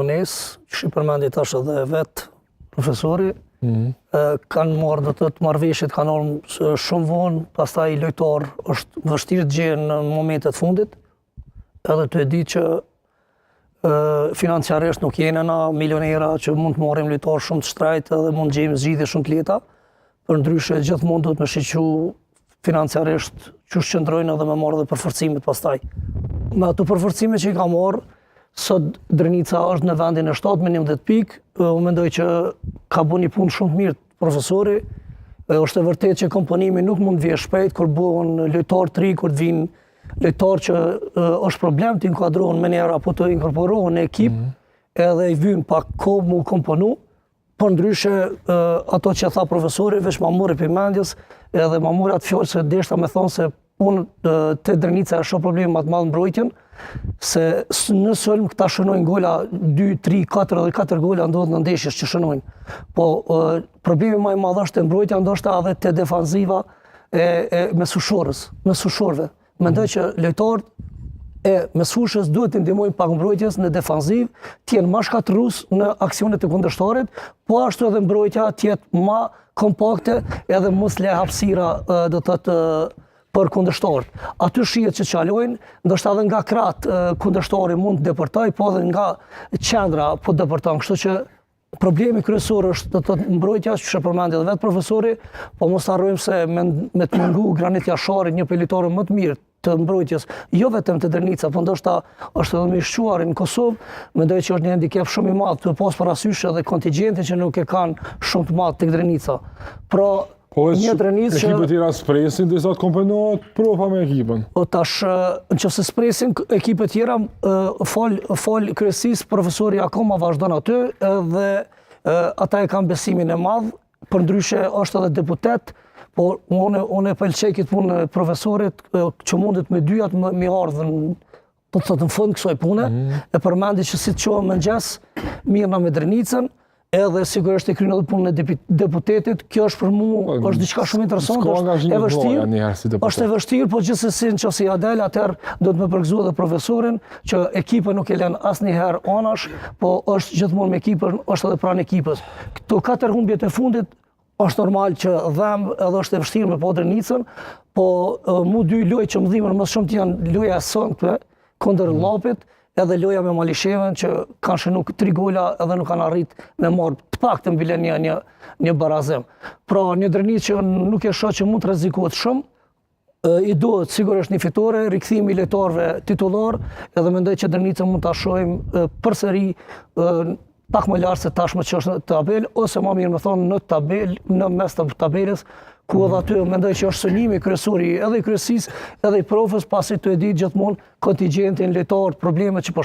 vonesë, që i përmendi tash edhe vetë profesori, kanë marrë dhe të marrëveshjet kanë orë shumë vonë, pastaj lojtar është vështirë të gjenë në momentet fundit, edhe të e di që financiarisht nuk jene na milionera që mund të marrim lojtar shumë të shtrejt edhe mund të gjejmë zgjidhje shumë të lehta, për ndryshe gjithmonë duhet me shiqu financiarisht që shqëndrojnë edhe me marrë dhe përforcimet pastaj. Me ato përforcime që i ka marrë, sot Drenica është në vendin e 7-11 pikë, unë mendoj që ka bu një punë shumë të mirë profesori, është e vërtet që komponimi nuk mund vje shpejt, kur buon lojtar të ri, kur të vinë lojtar që është problem të inkuadrohen me njerë apo të inkorporohen në ekip, edhe i vynë pak kohë mu komponu, por ndryshe ato që tha profesori, veç ma mori për mendjes, edhe ma mori atë fjallë se deshta me thonë se unë të Drenica e shumë problemi më të madhë mbrojtjen, se në sëlm këta shënojnë gola 2, 3, 4 dhe 4 gola ndodhë në ndeshjes që shënojnë. Po problemi më i madh është të mbrojtja ndoshta edhe të defanziva me sushorëve. Mendoj që lojtarët e mesfushës duhet të ndihmojnë pak mbrojtjes në defanziv, të jenë më shkatërrues në aksionet e kundërshtarit, po ashtu edhe mbrojtja të jetë më kompakte edhe mos le hapësira do të thotë për kundërshtarët. Aty shihet që çalojnë, ndoshta edhe nga krahët kundërshtari mund të depërtoj, po edhe nga qendra po depërton, kështu që problemi kryesor është do të thotë mbrojtja, që përmendi edhe vetë profesori, po mos harrojmë se me të mungu Granit Jashari, një pejlitor më të mirë të mbrojtjes, jo vetëm të Drenica, po ndoshta është edhe më i shquar në Kosovë, mendoj që është një handicap shumë i madh, të pas parasysh edhe kontingjentin që nuk e kanë shumë të madh tek Drenica. Pra një Drenicë që ekipet tjera spresin dhe sa të komponohet profa me ekipën. O tash, nëse spresin ekipet tjera, fol kryesisë profesori akoma vazhdon aty dhe ata e kanë besimin e madh, përndryshe është edhe deputet, por unë e pëlqej këtë punë profesorit që mundet me dyjat me ardhën po të thotë në fund kësaj pune, e përmendi që si të qohë mëngjes, mirë na me Drenicën, edhe sigurisht e kryen edhe punën e deputetit, kjo është për mua është diçka shumë interesante, është e vështirë, po gjithsesi nëse ja del atëherë do të më përgëzoj edhe profesorin që ekipa nuk e lën asnjëherë anash, po është gjithmonë me ekipën, është edhe pranë ekipës. Këto 4 humbjet e fundit është normal që dhem edhe është e vështirë me po Drenicën, po mu 2 lojë që më dhimbën më shumë të janë loja e sontme kundër Llapit, edhe loja me Malishevën që kanë shënu 3 gola edhe nuk kanë arrit me marrë të paktën bile një barazim. Pra një Drenicë që nuk e shoh që mund të rrezikohet shumë, i duhet sigurisht një fitore, rikthimi i lojtarëve titullar, edhe mendoj që Drenica mund ta shohim përsëri pak më lart se tashmë që është në tabelë, ose më mirë më thonë në tabelë, në mes të tabelës, ku edhe aty mendoj që është synimi kryesori edhe i kryesisë edhe i profës, pasi të e ditë gjithmonë kontingjentin lojtar, problemet që po